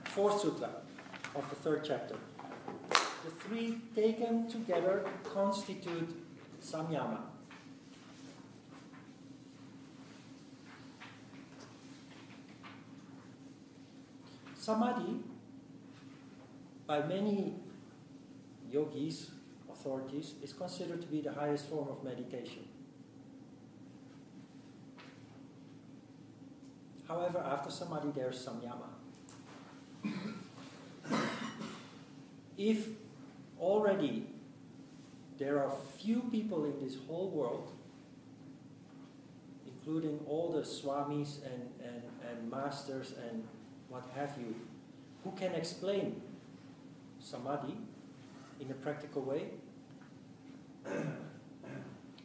Fourth sutra of the third chapter. The three taken together constitute Samyama. Samadhi, by many yogis, authorities, is considered to be the highest form of meditation. However, after Samadhi there is Samyama. If already there are few people in this whole world, including all the swamis and masters and what have you, who can explain Samadhi in a practical way,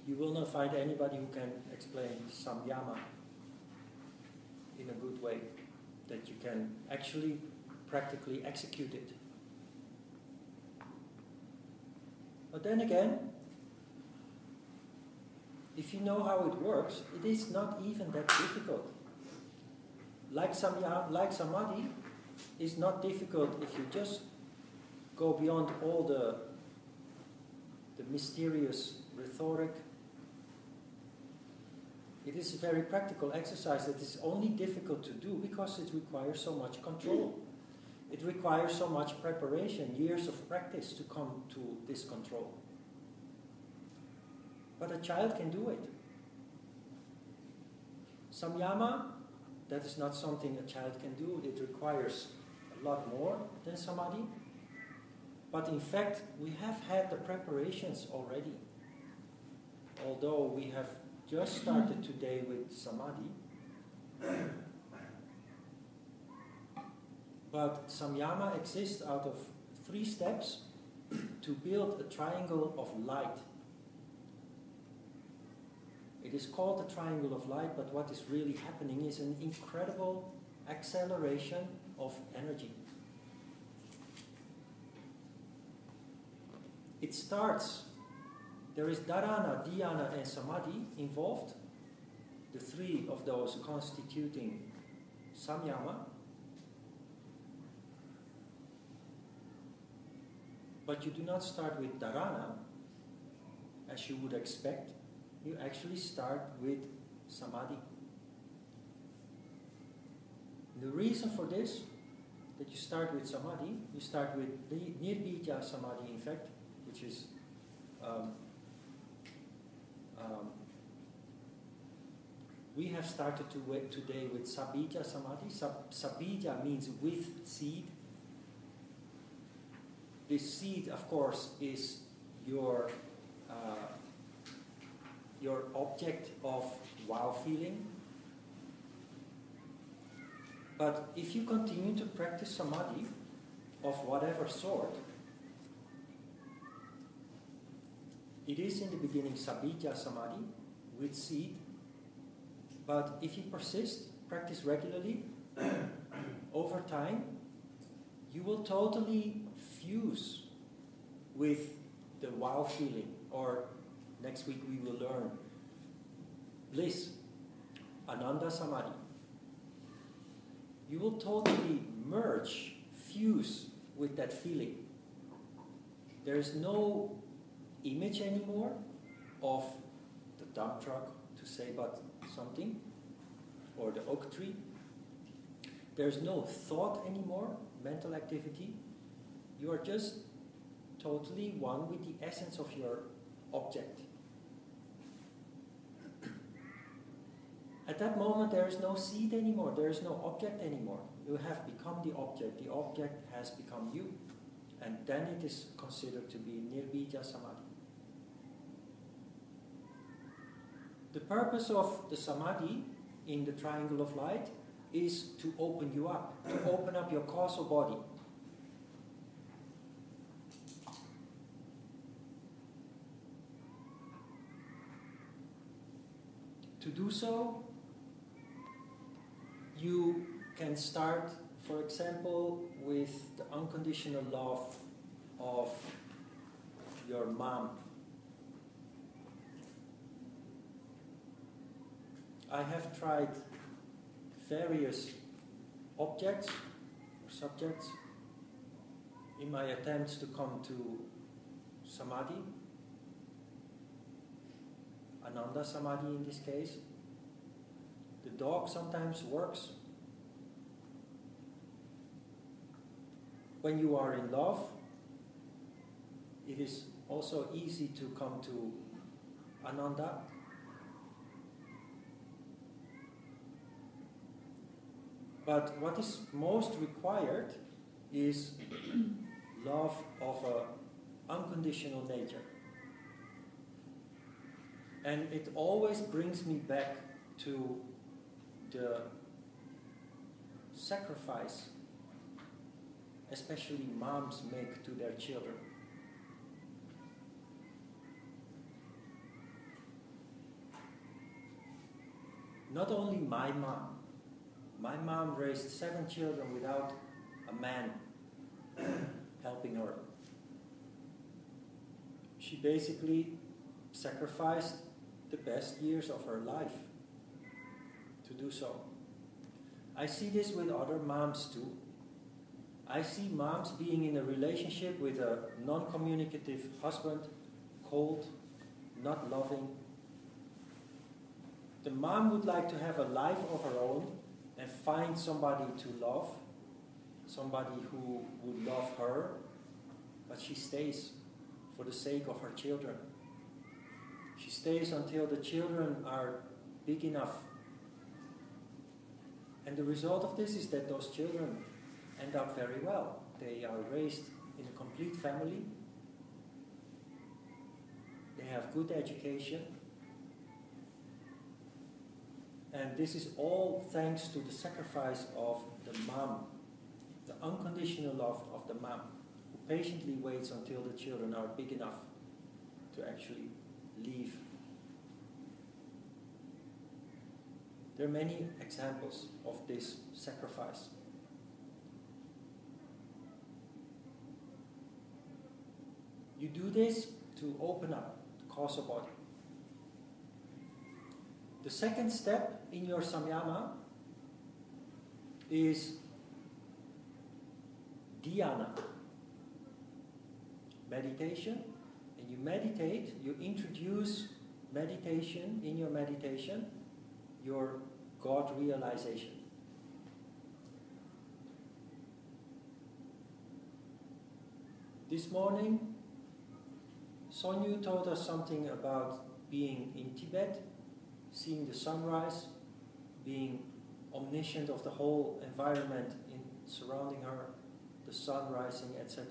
you will not find anybody who can explain Samyama in a good way, that you can actually practically execute it. But then again, if you know how it works, it is not even that difficult. Like Samadhi is not difficult if you just go beyond all the mysterious rhetoric. It is a very practical exercise that is only difficult to do because it requires so much control. It requires so much preparation, years of practice to come to this control. But a child can do it. Samyama, that is not something a child can do. It requires a lot more than Samadhi. But in fact, we have had the preparations already. Although we have just started today with Samadhi. But Samyama exists out of 3 steps to build a triangle of light. It is called the triangle of light, but what is really happening is an incredible acceleration of energy. It starts, there is dharana, dhyana and samadhi involved, the 3 of those constituting samyama. But you do not start with dharana, as you would expect. You actually start with samadhi. The reason for this, that you start with samadhi, you start with nirbija samadhi, in fact, which is we have started today with sabija samadhi. Sabija means with seed. This seed, of course, is your object of wow feeling. But if you continue to practice samadhi of whatever sort, it is in the beginning sabija samadhi with seed. But if you persist, practice regularly, over time, you will totally fuse with the wow feeling, or next week we will learn bliss, ananda samadhi. You will totally merge, fuse with that feeling. There is no image anymore of the dump truck, to say but something, or the oak tree. There's no thought anymore, mental activity. You are just totally one with the essence of your object. At that moment there is no seed anymore, there is no object anymore. You have become the object has become you. And then it is considered to be nirbija samadhi. The purpose of the samadhi in the triangle of light is to open you up, to open up your causal body. To do so, you can start, for example, with the unconditional love of your mom. I have tried various objects or subjects. In my attempts to come to Samadhi, Ananda Samadhi in this case, the dog sometimes works. When you are in love, it is also easy to come to Ananda. But what is most required is love of an unconditional nature. And it always brings me back to the sacrifice, especially moms make to their children. Not only my mom raised 7 children without a man helping her. She basically sacrificed the best years of her life to do so. I see this with other moms too. I see moms being in a relationship with a non-communicative husband, cold, not loving. The mom would like to have a life of her own and find somebody to love, somebody who would love her, but she stays for the sake of her children. She stays until the children are big enough. And the result of this is that those children end up very well. They are raised in a complete family. They have good education. And this is all thanks to the sacrifice of the mom, the unconditional love of the mom, who patiently waits until the children are big enough to actually leave. There are many examples of this sacrifice. You do this to open up the causal body. The second step in your samyama is dhyana, meditation. And you meditate, you introduce meditation in your meditation, your God realization. This morning, Sonyu told us something about being in Tibet, seeing the sunrise, being omniscient of the whole environment surrounding her, the sun rising, etc.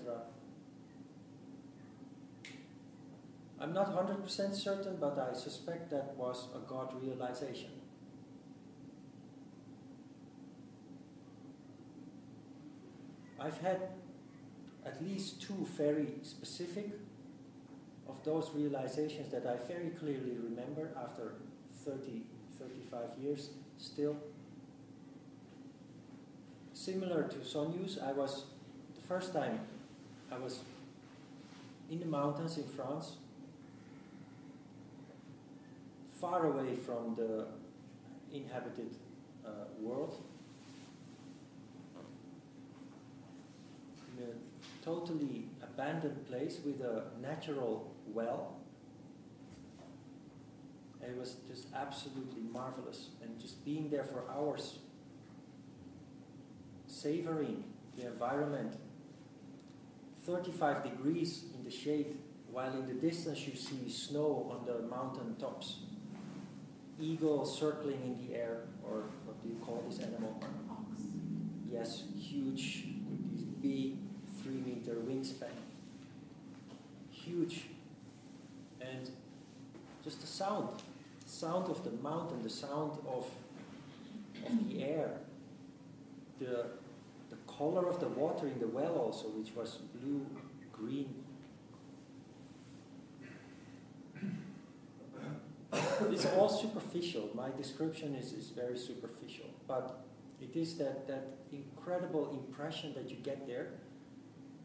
I'm not 100% certain, but I suspect that was a God realization. I've had at least 2 very specific of those realizations that I very clearly remember after 30, 35 years still. Similar to Sonyu's, the first time I was in the mountains in France, far away from the inhabited world, in a totally abandoned place with a natural well. It was just absolutely marvelous, and just being there for hours, savoring the environment. 35 degrees in the shade, while in the distance you see snow on the mountain tops. Eagles circling in the air, or what do you call this animal? Ox. Yes, huge, with these big 3-meter wingspan. Huge. And just the sound of the mountain, the sound of the air, the color of the water in the well also, which was blue, green. It's all superficial. My description is very superficial, but it is that incredible impression that you get there,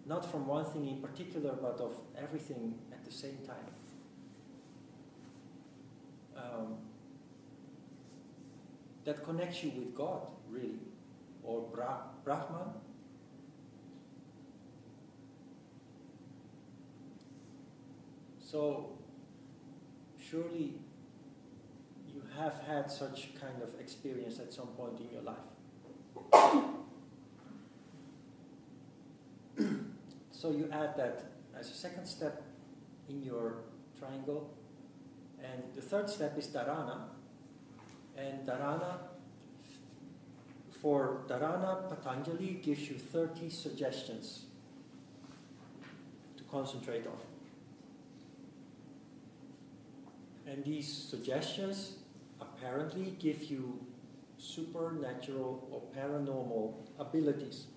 not from one thing in particular, but of everything at the same time. That connects you with God, really, or Brahman, So surely you have had such kind of experience at some point in your life. So you add that as a second step in your triangle. And the third step is dharana. And dharana, for dharana, Patanjali gives you 30 suggestions to concentrate on. And these suggestions apparently give you supernatural or paranormal abilities.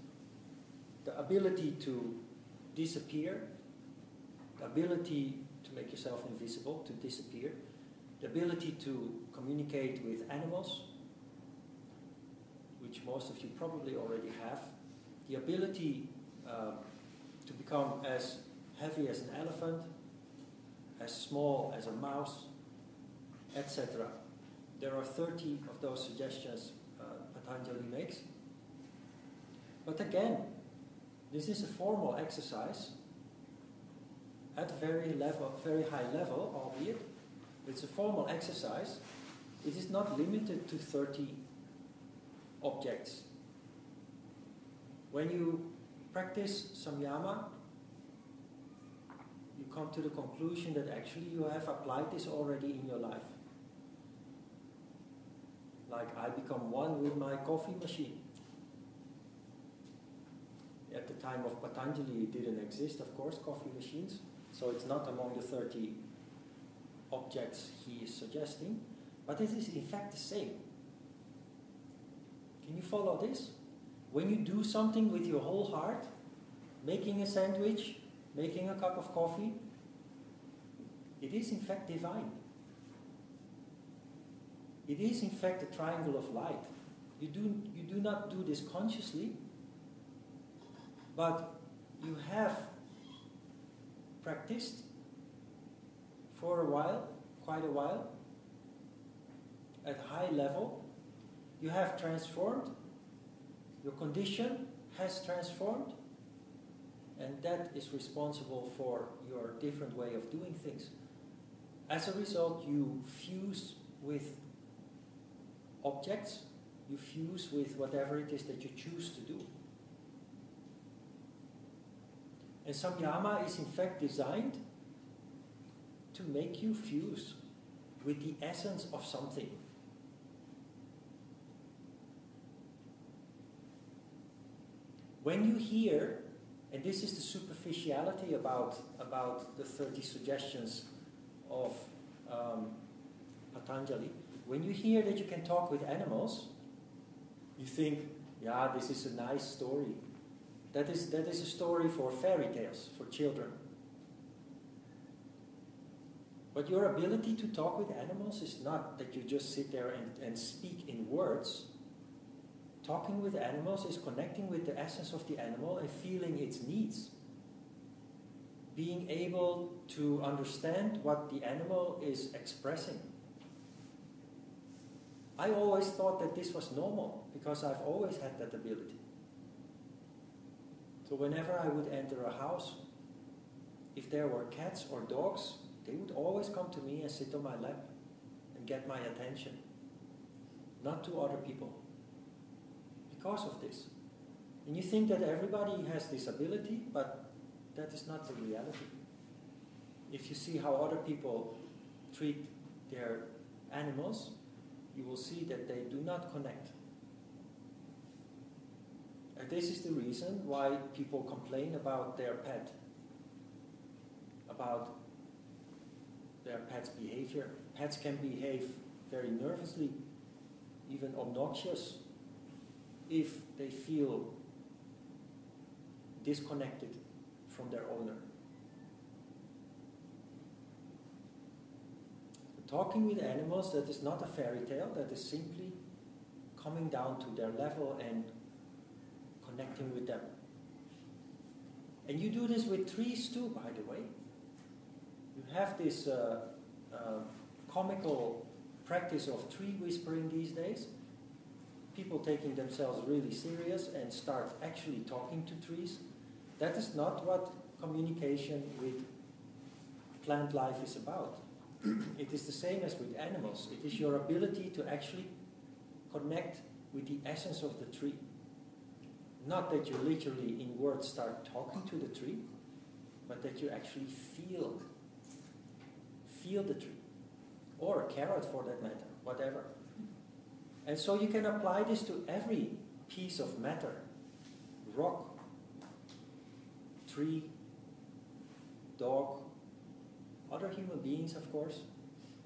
The ability to disappear, the ability to make yourself invisible, to disappear, the ability to communicate with animals, which most of you probably already have, the ability to become as heavy as an elephant, as small as a mouse, etc. There are 30 of those suggestions Patanjali makes. But again, this is a formal exercise at a very high level, albeit. It's a formal exercise. It is not limited to 30 objects. When you practice samyama, you come to the conclusion that actually you have applied this already in your life. Like I become one with my coffee machine. At the time of Patanjali, it didn't exist, of course, coffee machines. So it's not among the 30 objects he is suggesting, but it is in fact the same. Can you follow this? When you do something with your whole heart, making a sandwich, making a cup of coffee, it is in fact divine. It is in fact a triangle of light. You do not do this consciously, but you have practiced for a while, quite a while, at high level. You have transformed, your condition has transformed, and that is responsible for your different way of doing things. As a result, you fuse with objects, you fuse with whatever it is that you choose to do. And samyama is in fact designed to make you fuse with the essence of something. When you hear, and this is the superficiality about the 30 suggestions of Patanjali, when you hear that you can talk with animals, you think, yeah, this is a nice story. That is a story for fairy tales, for children. But your ability to talk with animals is not that you just sit there and speak in words. Talking with animals is connecting with the essence of the animal and feeling its needs. Being able to understand what the animal is expressing. I always thought that this was normal because I've always had that ability. So whenever I would enter a house, if there were cats or dogs, they would always come to me and sit on my lap and get my attention. Not to other people. Because of this. And you think that everybody has this ability, but that is not the reality. If you see how other people treat their animals, you will see that they do not connect. And this is the reason why people complain about their pet, about their pet's behavior. Pets can behave very nervously, even obnoxious, if they feel disconnected from their owner. Talking with animals, that is not a fairy tale, that is simply coming down to their level and connecting with them. And you do this with trees too, by the way. You have this comical practice of tree whispering these days. People taking themselves really serious and start actually talking to trees. That is not what communication with plant life is about. It is the same as with animals. It is your ability to actually connect with the essence of the tree. Not that you literally in words start talking to the tree, but that you actually feel the tree. Or a carrot for that matter, whatever. And so you can apply this to every piece of matter. Rock, tree, dog, other human beings, of course.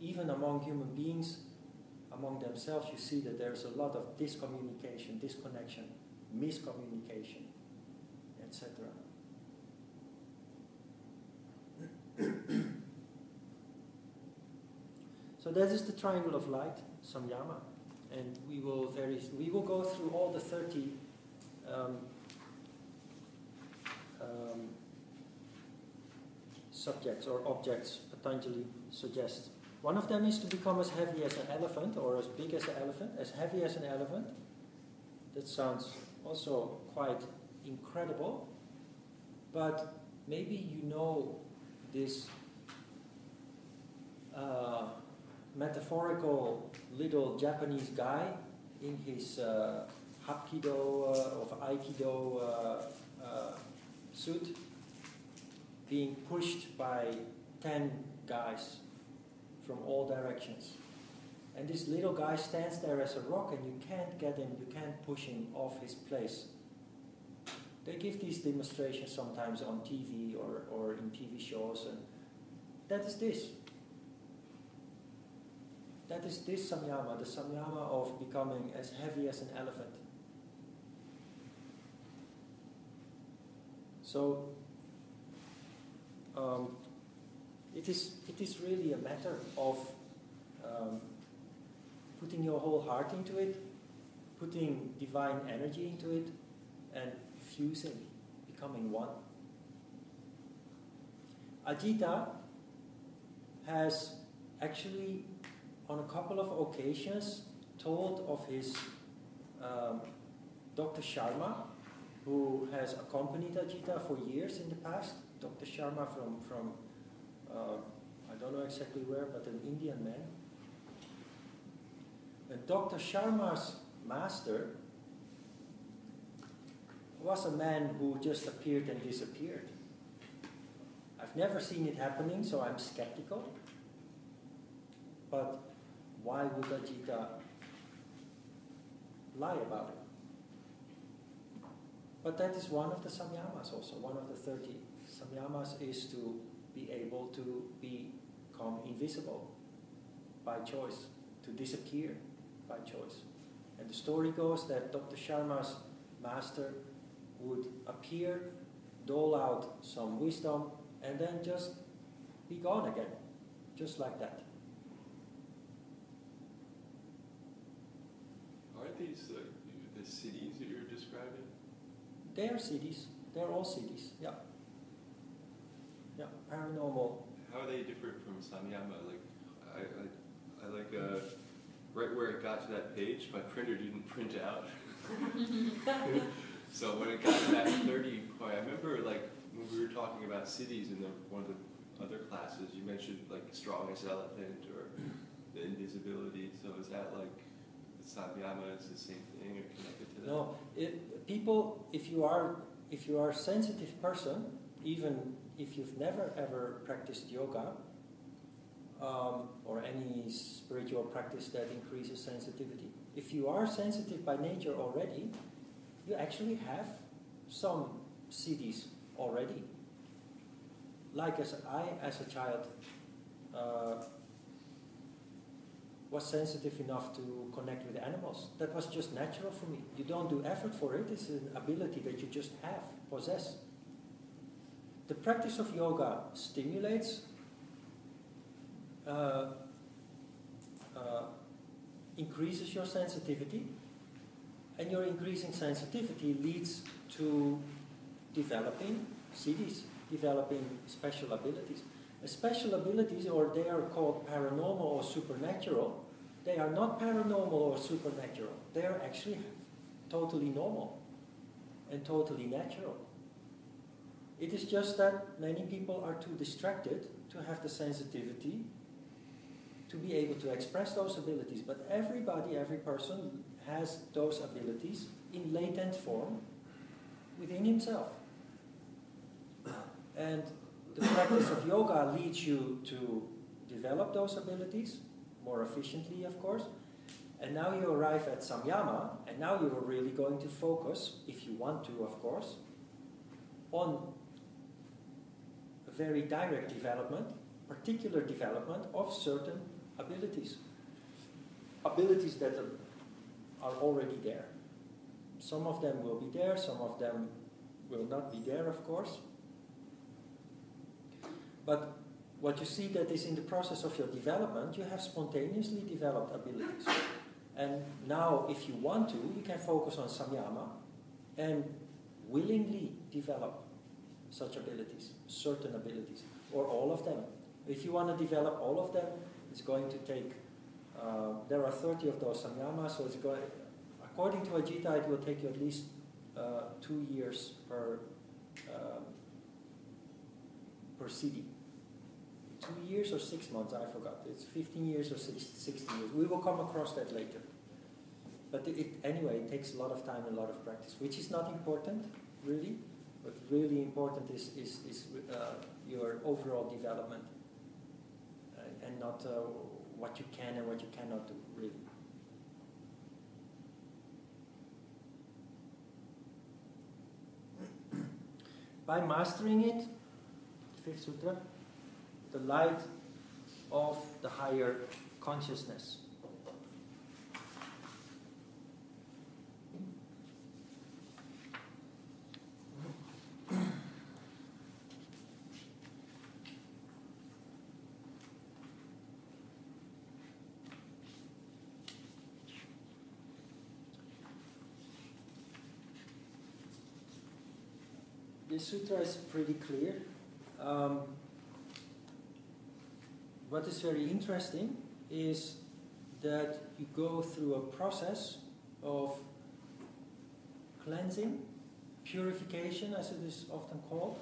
Even among human beings, among themselves, you see that there's a lot of discommunication, disconnection, miscommunication, etc. So that is the triangle of light, Samyama, and we will go through all the 30 subjects or objects Patanjali suggests. One of them is to become as heavy as an elephant, or as big as an elephant, as heavy as an elephant. That sounds also quite incredible, but maybe you know this metaphorical little Japanese guy in his Hapkido of Aikido suit, being pushed by 10 guys from all directions. And this little guy stands there as a rock, and you can't get him, you can't push him off his place. They give these demonstrations sometimes on TV or in TV shows, and that is this. That is this Samyama, the Samyama of becoming as heavy as an elephant. So, it is really a matter of putting your whole heart into it, putting divine energy into it, and fusing, becoming one. Ajita has actually, on a couple of occasions, told of his Dr. Sharma, who has accompanied Ajita for years in the past. Dr. Sharma from I don't know exactly where, but an Indian man. And Dr. Sharma's master was a man who just appeared and disappeared. I've never seen it happening, so I'm skeptical. But why would Ajita lie about it? But that is one of the samyamas also, one of the 30. Samyamas is to be able to become invisible by choice, to disappear by choice. And the story goes that Dr. Sharma's master would appear, dole out some wisdom, and then just be gone again, just like that. Aren't these the cities that you're describing? They are cities. They're all cities. Yeah. Yeah. Paranormal. How are they different from Samyama? Like, I like right where it got to that page, my printer didn't print out. So when it got to that 30 point, I remember like when we were talking about cities in one of the other classes, you mentioned like strongest elephant or the invisibility. So is that like the Samyama is the same thing or connected to that? No, people, if you are a sensitive person, even if you've never ever practiced yoga or any spiritual practice that increases sensitivity, if you are sensitive by nature already, you actually have some siddhis already. Like as a child, was sensitive enough to connect with animals. That was just natural for me. You don't do effort for it. It's an ability that you just have, possess. The practice of yoga stimulates, increases your sensitivity, and your increasing sensitivity leads to developing siddhis, developing special abilities. Special abilities, or they are called paranormal or supernatural, they are not paranormal or supernatural. They are actually totally normal and totally natural. It is just that many people are too distracted to have the sensitivity to be able to express those abilities. But everybody, every person has those abilities in latent form within himself. And the practice of yoga leads you to develop those abilities more efficiently, of course. And now you arrive at Samyama, and now you are really going to focus, if you want to, of course, on a very direct development, particular development of certain abilities. Abilities that are already there. Some of them will be there, some of them will not be there, of course. But what you see that is in the process of your development, you have spontaneously developed abilities. And now, if you want to, you can focus on Samyama and willingly develop such abilities, certain abilities, or all of them. If you want to develop all of them, it's going to take, there are 30 of those Samyamas, so it's going, according to Ajita, it will take you at least 2 years per siddhi. 2 years or 6 months, I forgot. It's 15 years or 16 years. We will come across that later. But anyway, it takes a lot of time and a lot of practice, which is not important, really. But really important is your overall development, and not what you can and what you cannot do, really. By mastering it, fifth sutra, the light of the higher consciousness. This sutra is pretty clear. What is very interesting is that you go through a process of cleansing, purification as it is often called,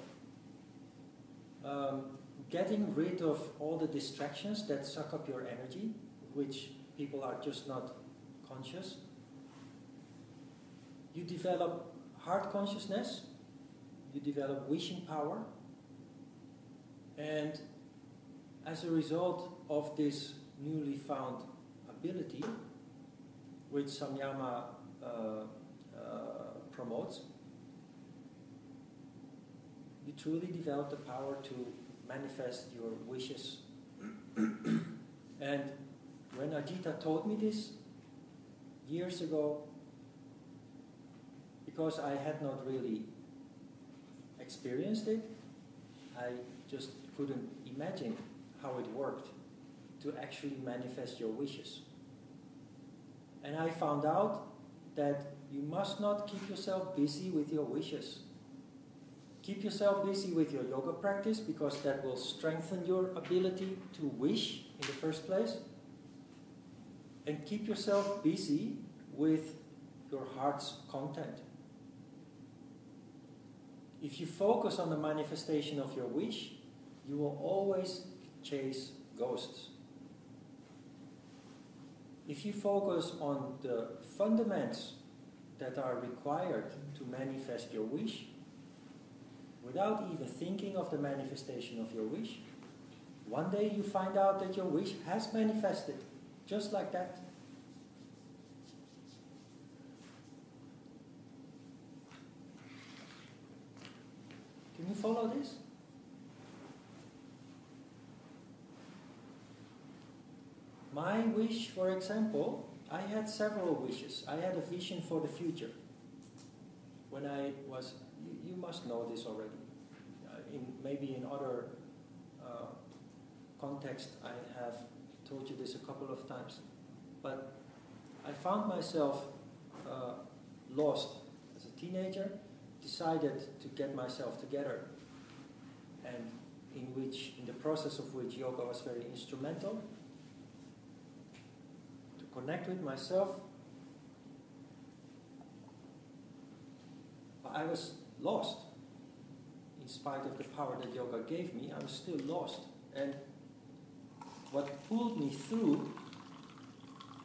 getting rid of all the distractions that suck up your energy, which people are just not conscious. You develop heart consciousness, you develop wishing power, and as a result of this newly found ability, which Samyama promotes, you truly develop the power to manifest your wishes. And when Ajita told me this years ago, because I had not really experienced it, I just couldn't imagine how it worked to actually manifest your wishes. And I found out that you must not keep yourself busy with your wishes. Keep yourself busy with your yoga practice, because that will strengthen your ability to wish in the first place. And keep yourself busy with your heart's content. If you focus on the manifestation of your wish, you will always chase ghosts. If you focus on the fundamentals that are required to manifest your wish, without even thinking of the manifestation of your wish, one day you find out that your wish has manifested, just like that. Can you follow this? My wish, for example, I had several wishes. I had a vision for the future. When I was, you must know this already. Maybe in other context, I have told you this a couple of times. But I found myself lost as a teenager, decided to get myself together, and in the process of which yoga was very instrumental, to connect with myself. I was lost in spite of the power that yoga gave me, I was still lost. And what pulled me through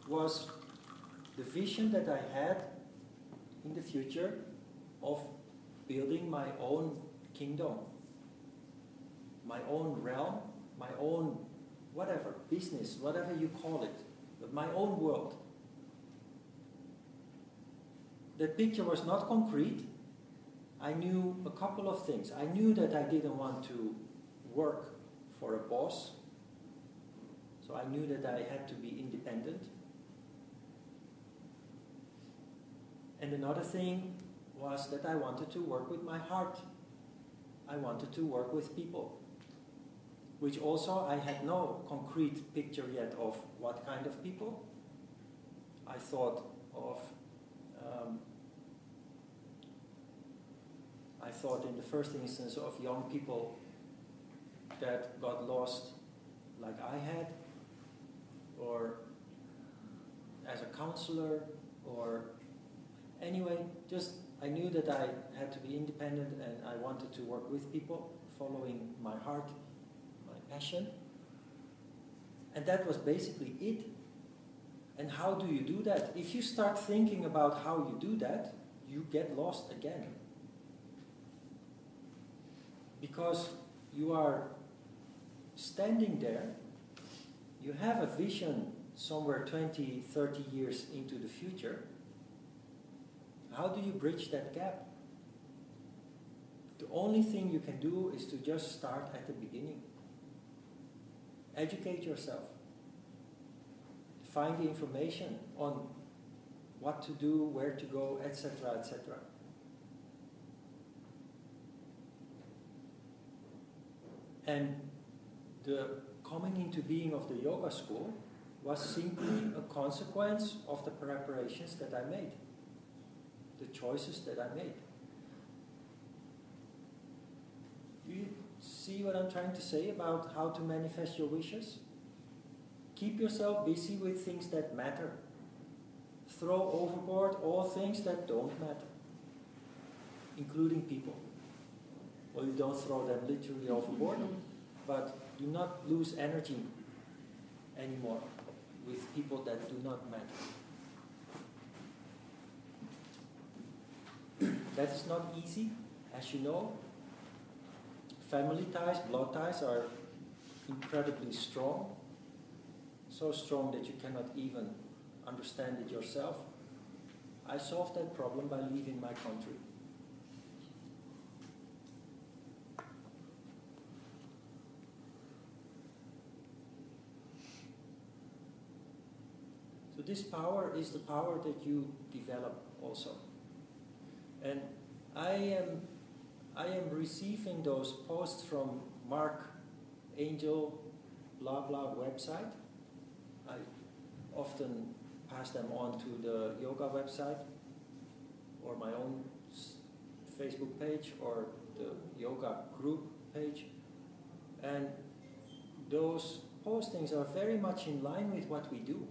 was the vision that I had in the future of building my own kingdom, my own realm, my own whatever, business, whatever you call it, but my own world. The picture was not concrete. I knew a couple of things. I knew that I didn't want to work for a boss, so I knew that I had to be independent. And another thing was that I wanted to work with my heart. I wanted to work with people, which also I had no concrete picture yet of what kind of people. I thought in the first instance of young people that got lost like I had, or as a counselor, or anyway, just I knew that I had to be independent and I wanted to work with people, following my heart, my passion. And that was basically it. And how do you do that? If you start thinking about how you do that, you get lost again. Because you are standing there, you have a vision somewhere 20, 30 years into the future. How do you bridge that gap? The only thing you can do is to just start at the beginning. Educate yourself. Find the information on what to do, where to go, etc., etc. And the coming into being of the yoga school was simply a consequence of the preparations that I made, the choices that I made. Do you see what I'm trying to say about how to manifest your wishes? Keep yourself busy with things that matter. Throw overboard all things that don't matter, including people. Well, you don't throw them literally overboard, but do not lose energy anymore with people that do not matter. That is not easy, as you know. Family ties, blood ties are incredibly strong. So strong that you cannot even understand it yourself. I solved that problem by leaving my country. So this power is the power that you develop also. And I am receiving those posts from Mark Angel blah blah website. I often pass them on to the yoga website or my own Facebook page or the yoga group page. And those postings are very much in line with what we do.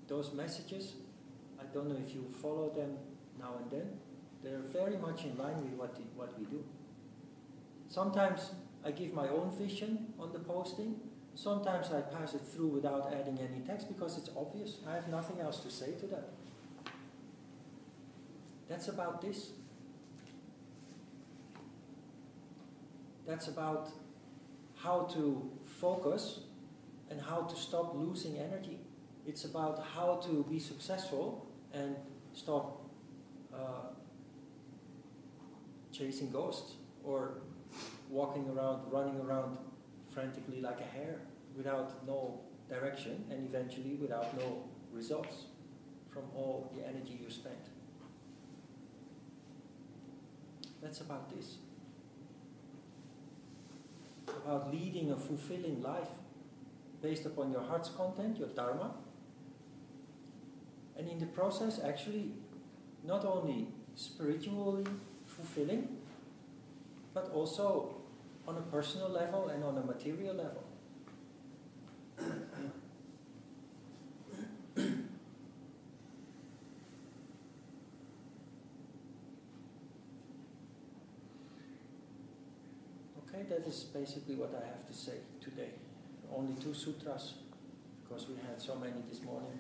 Those messages, I don't know if you follow them now and then, they're very much in line with what we do. Sometimes I give my own vision on the posting. Sometimes I pass it through without adding any text because it's obvious. I have nothing else to say to that. That's about this. That's about how to focus and how to stop losing energy. It's about how to be successful and stop chasing ghosts or walking around, running around frantically like a hare without no direction and eventually without no results from all the energy you spent. That's about this. About leading a fulfilling life based upon your heart's content, your dharma, and in the process actually not only spiritually fulfilling, but also on a personal level and on a material level. that is basically what I have to say today. Only 2 sutras, because we had so many this morning.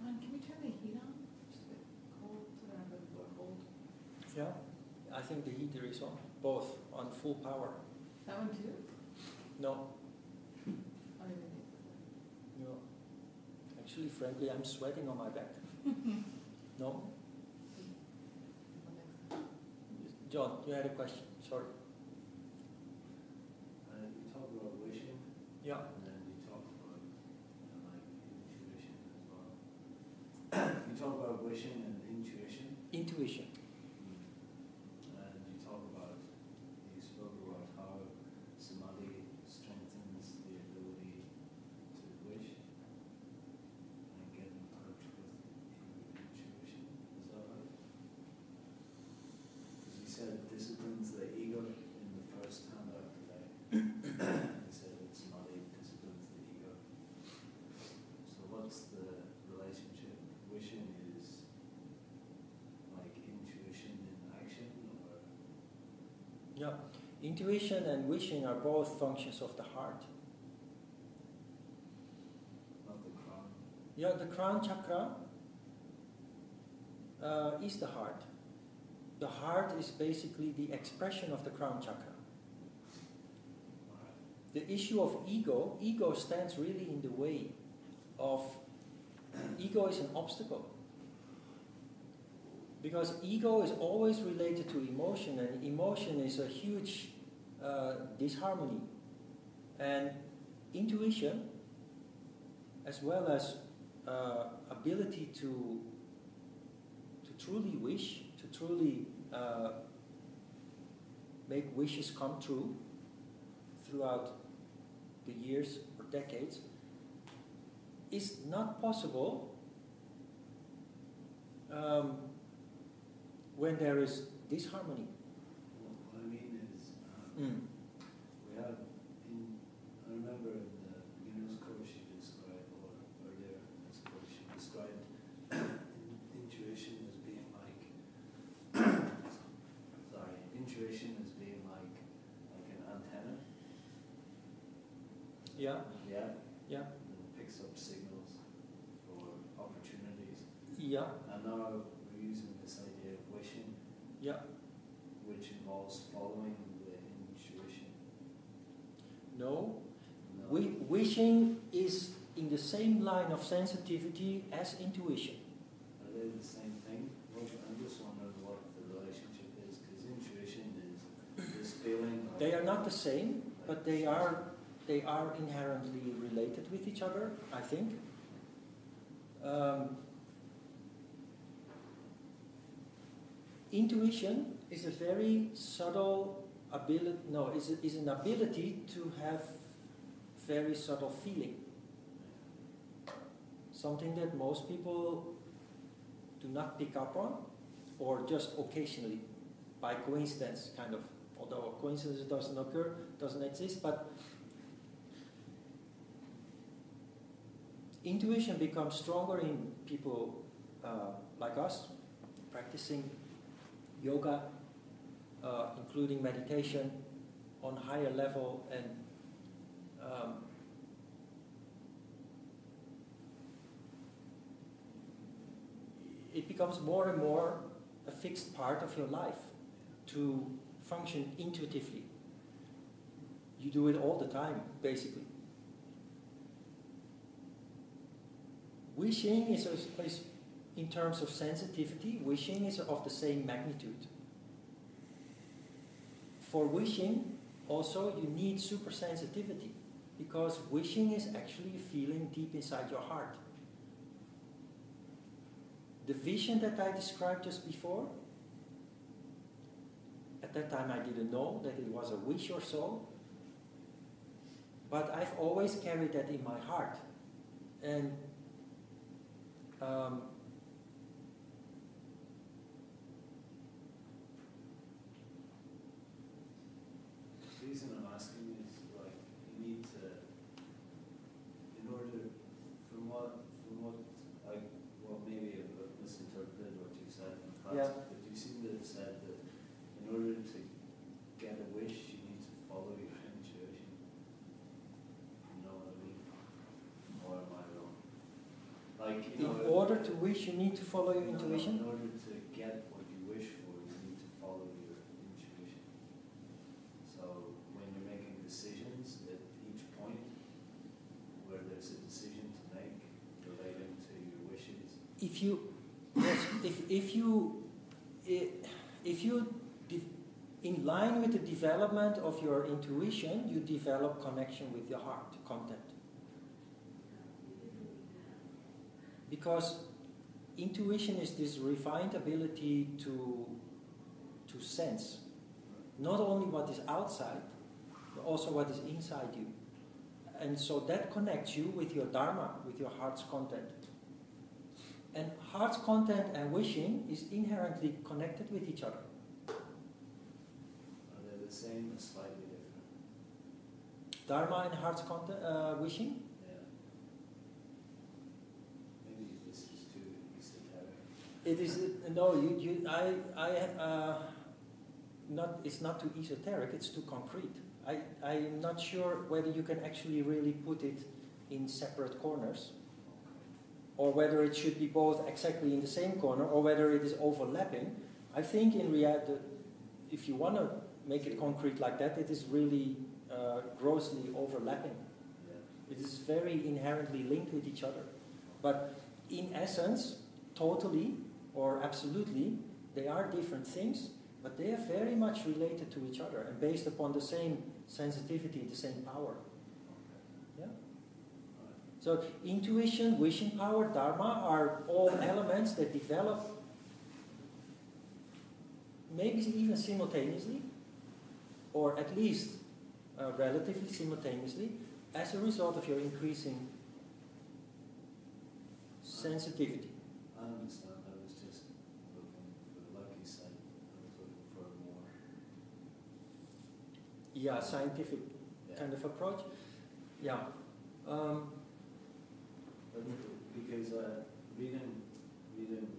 Ron, can we turn the heat on? It's a bit cold. I don't know if it's cold. Yeah, I think the heater is on, both on full power. That one too? No, I didn't think no. Actually, frankly, I'm sweating on my back. No? John, you had a question. Sorry. You talk about wishing, Yeah. and then you talk about like intuition as well. You talk about wishing and intuition, Intuition. and you talk about, you spoke about how samadhi strengthens the ability to wish and get in touch with intuition. Is that right? Because you said it disciplines the ego in the first handout today. You said that samadhi disciplines the ego. So what's the relationship? Wishing is like intuition in action, or Yeah. Intuition and wishing are both functions of the heart. not the crown? Yeah, the crown chakra is the heart. The heart is basically the expression of the crown chakra. Alright. The issue of ego stands really in the way of, ego is an obstacle. Because ego is always related to emotion, and emotion is a huge disharmony. And intuition, as well as ability to truly wish, to truly make wishes come true throughout the years or decades, is not possible when there is disharmony. What I mean is, we have, I remember in the beginner's course you described, or earlier in this course you described intuition as being like, intuition as being like an antenna. Yeah, Yeah. yeah, And it picks up signals for opportunities. yeah, And now we're using this idea of wishing, yeah. which involves following the intuition. No, No. wishing is in the same line of sensitivity as intuition. Are they the same thing? Well, I'm just wondering what the relationship is, because intuition is this feeling of... They are not the same, but they are inherently related with each other, I think. Intuition is a very subtle ability. No, is an ability to have very subtle feeling. Something that most people do not pick up on, or just occasionally, by coincidence, kind of. Although coincidence doesn't occur, doesn't exist, but intuition becomes stronger in people like us, practicing yoga, including meditation on higher level, and it becomes more and more a fixed part of your life to function intuitively. You do it all the time, basically. Wishing is in terms of sensitivity, wishing is of the same magnitude. For wishing, also, you need super sensitivity, because wishing is actually a feeling deep inside your heart. The vision that I described just before, at that time I didn't know that it was a wish or so, but I've always carried that in my heart. And the reason I'm asking is, like, you need to, in order, from what maybe I've misinterpreted what you said in class, Yeah. but you seem to have said that in order to get a Like, In order to wish, you need to follow your intuition? In order to get what you wish for, you need to follow your intuition. So when you're making decisions at each point where there's a decision to make relating to your wishes. If you, yes, if you in line with the development of your intuition, you develop connection with your heart, content. Because intuition is this refined ability to sense not only what is outside, but also what is inside you. And so that connects you with your dharma, with your heart's content. And heart's content and wishing is inherently connected with each other. Are they the same or slightly different? Dharma and heart's content, wishing? Yeah. Maybe this is too esoteric. It is not. It's not too esoteric. It's too concrete. I'm not sure whether you can actually really put it in separate corners, or whether it should be both exactly in the same corner, or whether it is overlapping. I think in reality, if you want to make it concrete like that, it is really grossly overlapping. Yeah. It is very inherently linked with each other. But in essence, totally or absolutely, they are different things, but they are very much related to each other and based upon the same sensitivity, the same power. Yeah. So intuition, wishing power, dharma are all elements that develop maybe even simultaneously, or at least relatively simultaneously, as a result of your increasing sensitivity. I understand. I was just looking for, like you said, I was looking for more. Yeah, scientific kind of approach. Yeah. But because reading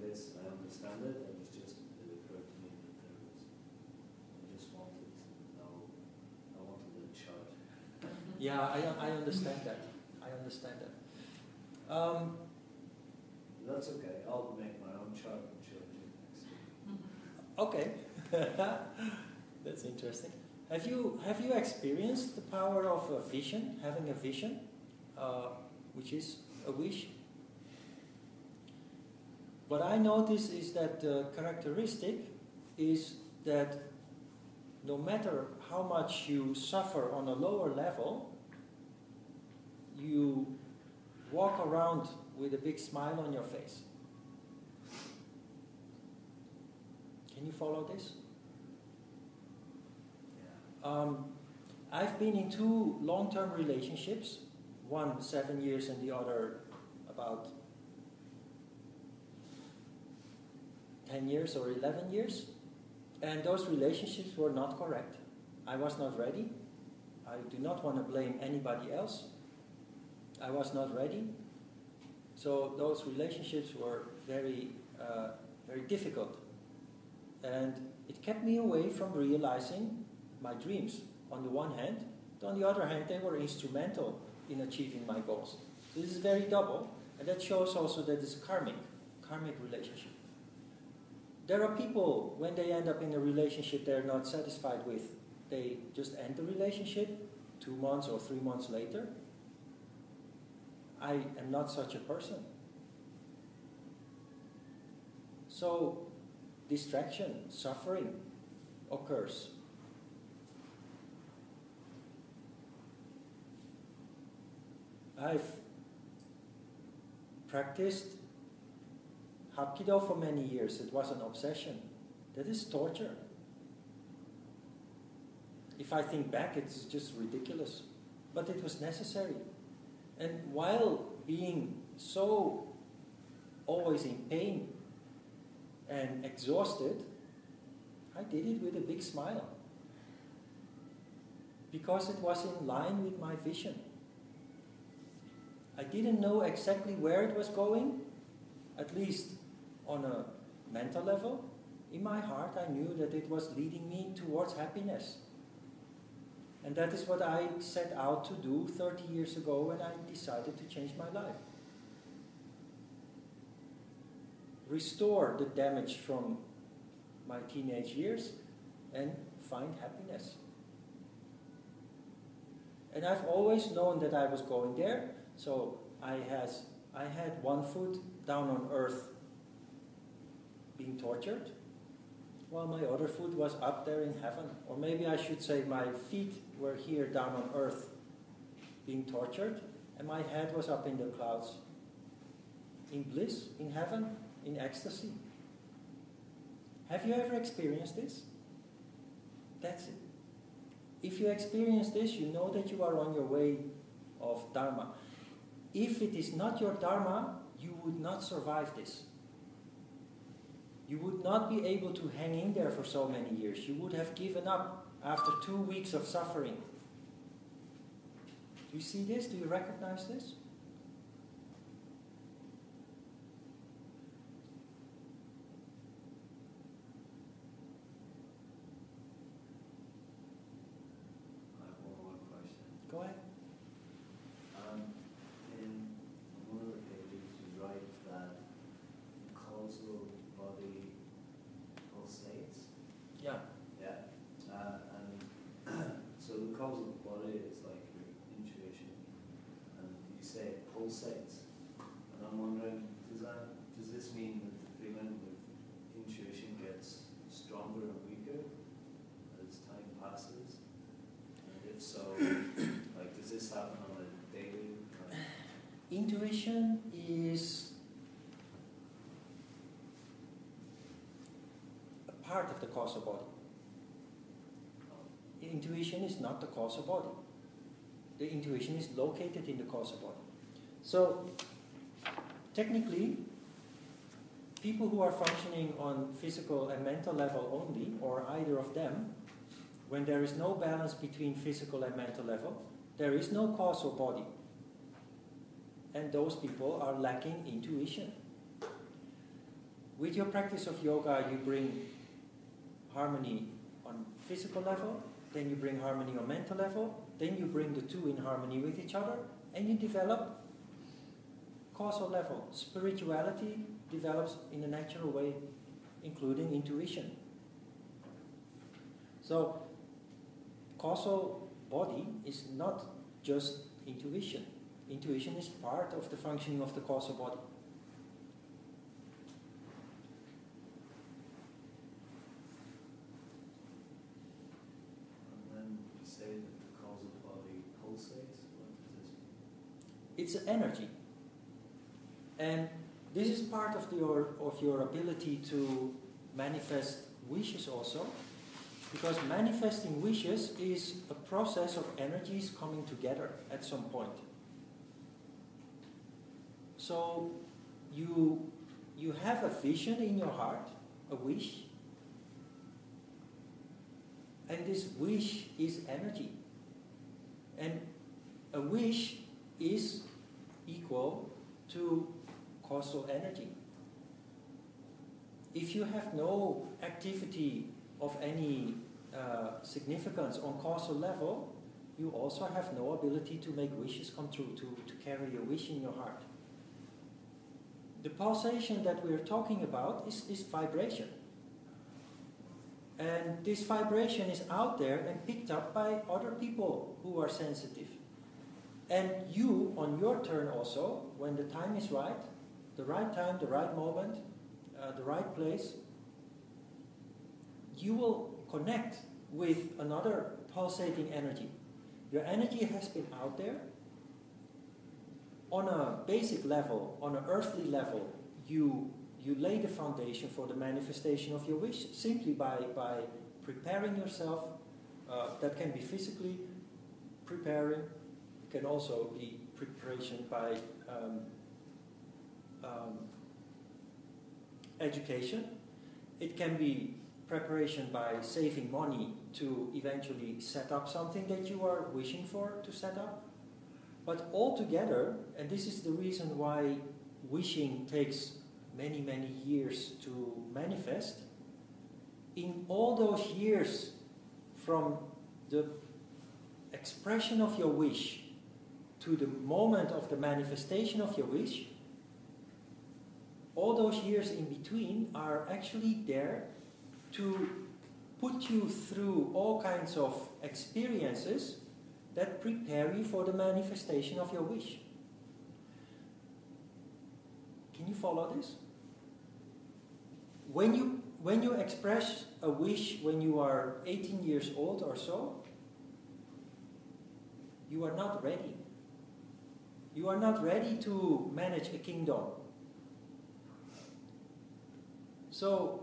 this, I understand it. It was just, it occurred to me that there was, I just wanted to know, I wanted a chart. Yeah, I understand that. I understand that. That's okay. I'll make my own chart and show you next week. Okay. That's interesting. Have you experienced the power of a vision, having a vision, which is a wish? What I notice is that the characteristic is that no matter how much you suffer on a lower level, you walk around with a big smile on your face. Can you follow this? I've been in 2 long-term relationships, one 7 years and the other about 10 years or 11 years. And those relationships were not correct. I was not ready. I do not want to blame anybody else. I was not ready. So those relationships were very, very difficult. And it kept me away from realizing my dreams on the one hand. But on the other hand, they were instrumental in achieving my goals. So this is very double. And that shows also that it's a karmic relationship. There are people, when they end up in a relationship they're not satisfied with, they just end the relationship 2 months or 3 months later. I am not such a person. So, distraction, suffering occurs. I've practiced Hapkido for many years. It was an obsession. That is torture. If I think back, it's just ridiculous. But it was necessary. And while being so always in pain and exhausted, I did it with a big smile. Because it was in line with my vision. I didn't know exactly where it was going, at least on a mental level. In my heart, I knew that it was leading me towards happiness. And that is what I set out to do 30 years ago when I decided to change my life. restore the damage from my teenage years and find happiness. And I've always known that I was going there, so I had one foot down on earth being tortured, while my other foot was up there in heaven. Or maybe I should say my feet were here down on earth being tortured, and my head was up in the clouds, in bliss, in heaven, in ecstasy. Have you ever experienced this? That's it. If you experience this, you know that you are on your way of Dharma. If it is not your Dharma, you would not survive this. You would not be able to hang in there for so many years. You would have given up after 2 weeks of suffering. Do you see this? Do you recognize this? I have one more question. Go ahead. In one of the pages, you write that the causal body pulsates. Yeah. Yeah. And so the causal body is like your intuition, and you say it pulsates. And I'm wondering, does this mean that the feeling with intuition gets stronger and weaker as time passes? And if so, like, does this happen on a daily? Intuition is a part of the causal body. Intuition is not the causal body. The intuition is located in the causal body. So, technically, people who are functioning on physical and mental level only, or either of them, when there is no balance between physical and mental level, there is no causal body. And those people are lacking intuition. With your practice of yoga, you bring harmony on physical level, then you bring harmony on mental level, then you bring the two in harmony with each other, and you develop causal level. Spirituality develops in a natural way, including intuition. So, causal body is not just intuition. Intuition is part of the functioning of the causal body. And then you say that the causal body pulsates. What does this mean? It's an energy. And this is part of your ability to manifest wishes also, because manifesting wishes is a process of energies coming together at some point. So you have a vision in your heart, a wish, and this wish is energy. And a wish is equal to causal energy. If you have no activity of any significance on causal level, you also have no ability to make wishes come true, to carry your wish in your heart. The pulsation that we're talking about is vibration. And this vibration is out there and picked up by other people who are sensitive. And you, on your turn also, when the time is right, the right time, the right moment, the right place, you will connect with another pulsating energy. Your energy has been out there. On a basic level, on an earthly level, you lay the foundation for the manifestation of your wish simply by preparing yourself. That can be physically preparing. It can also be preparation by education. It can be preparation by saving money to eventually set up something that you are wishing for to set up. But altogether, and this is the reason why wishing takes many, many years to manifest, in all those years from the expression of your wish to the moment of the manifestation of your wish, all those years in between are actually there to put you through all kinds of experiences that prepare you for the manifestation of your wish. Can you follow this? When you express a wish when you are 18 years old or so, you are not ready. You are not ready to manage a kingdom. So,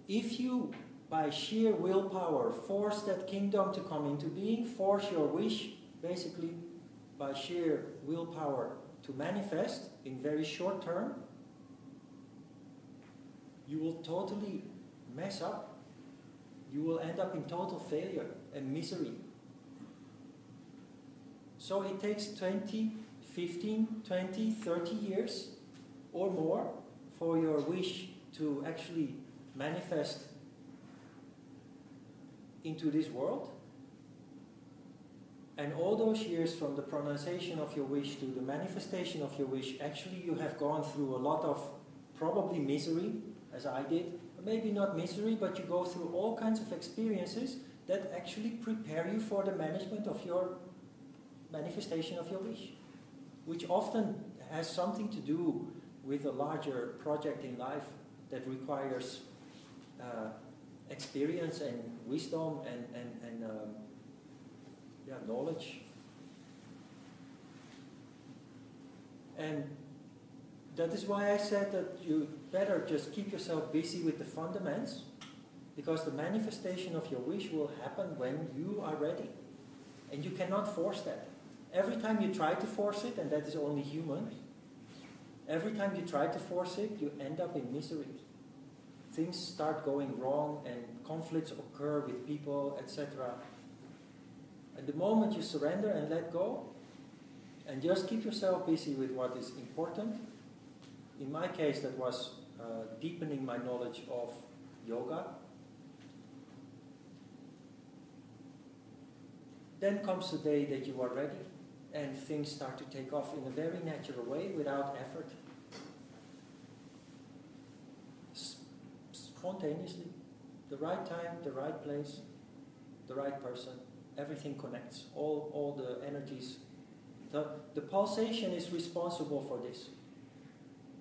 if you, by sheer willpower, force that kingdom to come into being, force your wish, basically, by sheer willpower to manifest in very short term, you will totally mess up. You will end up in total failure and misery. So it takes 20, 15, 20, 30 years or more for your wish to actually manifest into this world. And all those years from the pronunciation of your wish to the manifestation of your wish, actually you have gone through a lot of probably misery, as I did. Maybe not misery, but you go through all kinds of experiences that actually prepare you for the management of your manifestation of your wish, which often has something to do with a larger project in life that requires experience and wisdom and knowledge. And that is why I said that you better just keep yourself busy with the fundamentals, because the manifestation of your wish will happen when you are ready. And you cannot force that. Every time you try to force it, and that is only human, every time you try to force it, you end up in misery. Things start going wrong and conflicts occur with people, etc. And the moment you surrender and let go, and just keep yourself busy with what is important, in my case that was deepening my knowledge of yoga, then comes the day that you are ready and things start to take off in a very natural way without effort. Spontaneously. The right time, the right place, the right person. Everything connects. All the energies. The pulsation is responsible for this.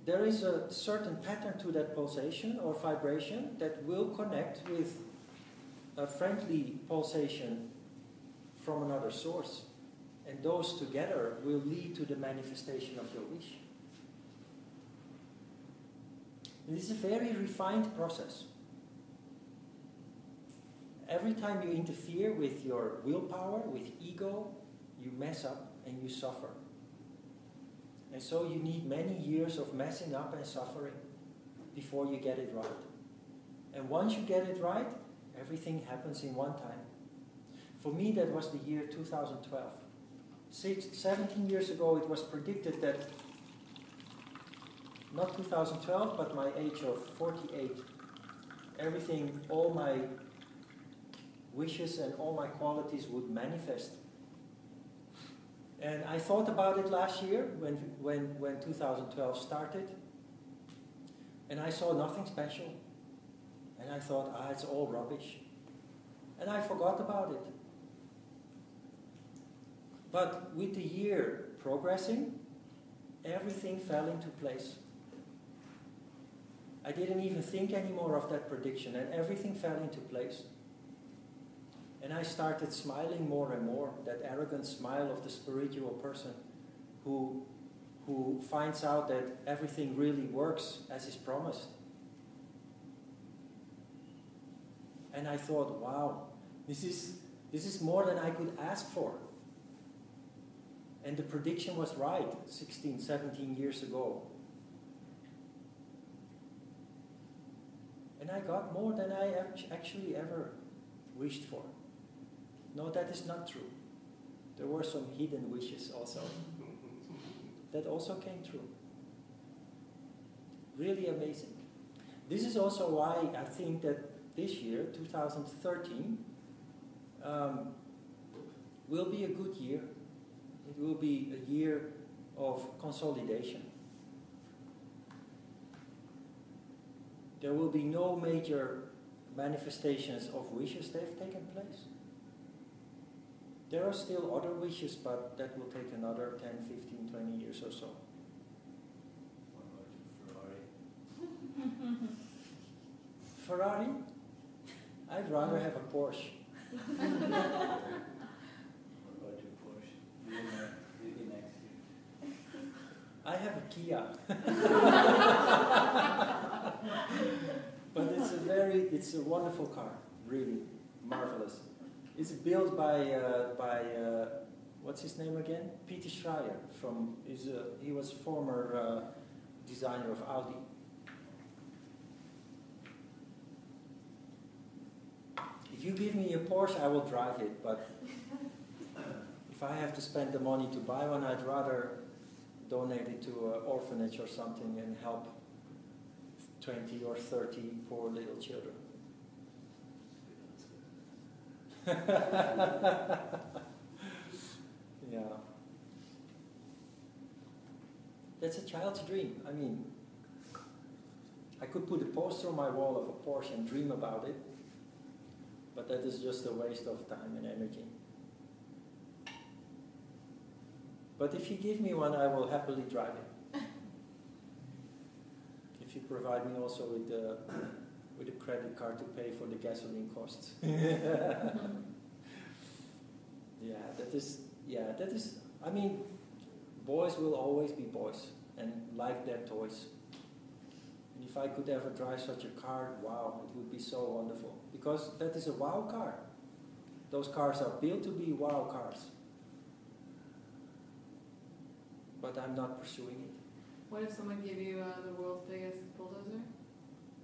There is a certain pattern to that pulsation or vibration that will connect with a friendly pulsation from another source. And those together will lead to the manifestation of your wish. And this is a very refined process. Every time you interfere with your willpower, with ego, you mess up and you suffer. And so you need many years of messing up and suffering before you get it right. And once you get it right, everything happens in one time. For me, that was the year 2012. 17 years ago, it was predicted that, not 2012, but my age of 48, everything, all my wishes and all my qualities would manifest. And I thought about it last year when 2012 started, and I saw nothing special. And I thought, it's all rubbish. And I forgot about it. But with the year progressing, everything fell into place. I didn't even think anymore of that prediction, and everything fell into place. And I started smiling more and more, that arrogant smile of the spiritual person who finds out that everything really works as is promised. And I thought, wow, this is more than I could ask for. And the prediction was right 16, 17 years ago. And I got more than I actually ever wished for. No, that is not true. There were some hidden wishes also. That also came true. Really amazing. This is also why I think that this year, 2013, will be a good year. It will be a year of consolidation. there will be no major manifestations of wishes that have taken place. There are still other wishes, but that will take another 10, 15, 20 years or so. What about your Ferrari? Ferrari? I'd rather have a Porsche. What about your Porsche? Maybe next year. I have a Kia. But it's a wonderful car, really marvelous. It's built by what's his name again? Peter Schreier. He was former designer of Audi. If you give me a Porsche, I will drive it. But if I have to spend the money to buy one, I'd rather donate it to an orphanage or something and help 20 or 30 poor little children. Yeah. That's a child's dream. I mean, I could put a poster on my wall of a Porsche and dream about it, but that is just a waste of time and energy. But if you give me one, I will happily drive it. If you provide me also with a credit card to pay for the gasoline costs. That is, I mean, boys will always be boys and like their toys. And if I could ever drive such a car, wow, it would be so wonderful. Because that is a wow car. Those cars are built to be wow cars. But I'm not pursuing it. What if someone gave you the world's biggest bulldozer?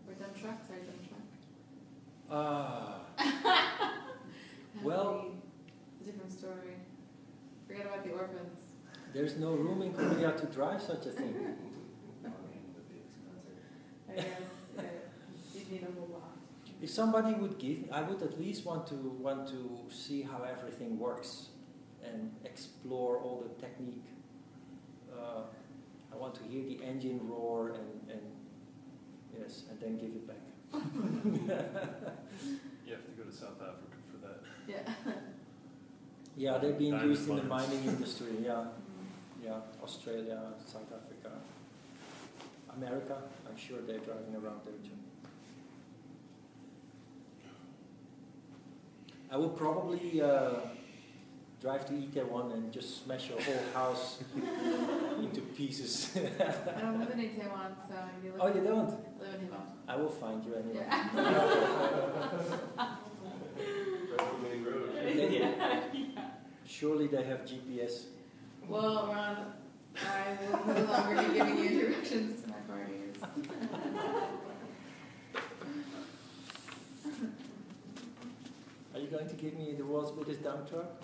Or dump truck? Sorry, dump truck. Well, it's a different story. Forget about the orphans. there's no room in Korea to drive such a thing. Parking would be expensive. You'd need a whole lot. If somebody would give, I would at least want to see how everything works and explore all the technique. I want to hear the engine roar and yes, and then give it back. You have to go to South Africa for that. Yeah. Yeah, they're being Diamond used in the mines. mining industry. Yeah, yeah, Australia, South Africa, America. I'm sure they're driving around there too. I will probably drive to Itaewon and just smash a whole house into pieces. I don't live in Itaewon, so you live Oh, you don't? live in Himon. I will find you anyway. Yeah. Right the main road. Yeah. Surely they have GPS. Well, Ron, I will no longer be giving you directions to my parties. Are you going to give me the world's biggest dump truck?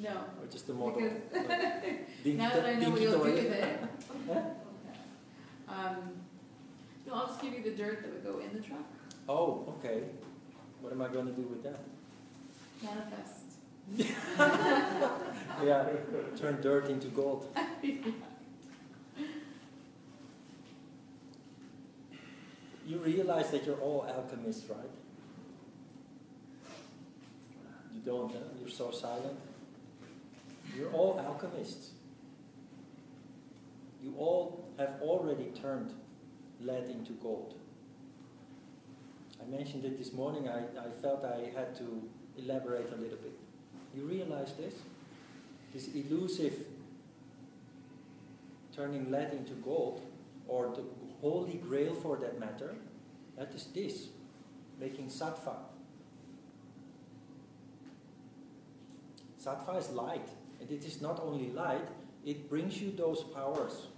No. Or just a model? Because Dinky now that I know what you'll do toy? with it. Huh? No, I'll just give you the dirt that would go in the truck. Oh, okay. What am I going to do with that? Manifest. Yeah, turn dirt into gold. You realize that you're all alchemists, right? You don't, huh? You're so silent. You're all alchemists. You all have already turned lead into gold. I mentioned it this morning. I felt I had to elaborate a little bit. You realize this? This elusive turning lead into gold, or the holy grail for that matter, that is this, making sattva. Sattva is light, and it is not only light, it brings you those powers,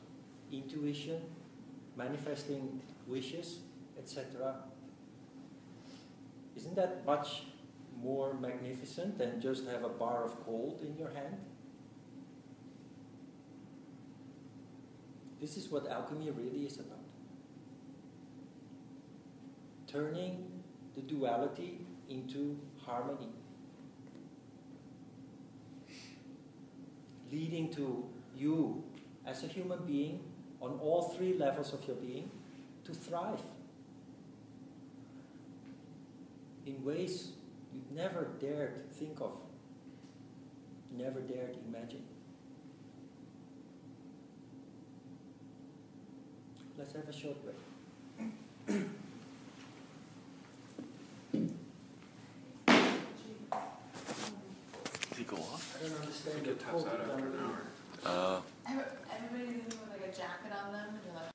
intuition, manifesting wishes, etc. Isn't that much more magnificent than just have a bar of gold in your hand? This is what alchemy really is about. Turning the duality into harmony. Leading to you, as a human being, on all three levels of your being, to thrive. in ways you never dared think of, never dared imagine. Let's have a short break. Did he go off? I don't understand I think the it taps quote out after down an there. hour. Everybody's in with like a jacket on them, and you're like,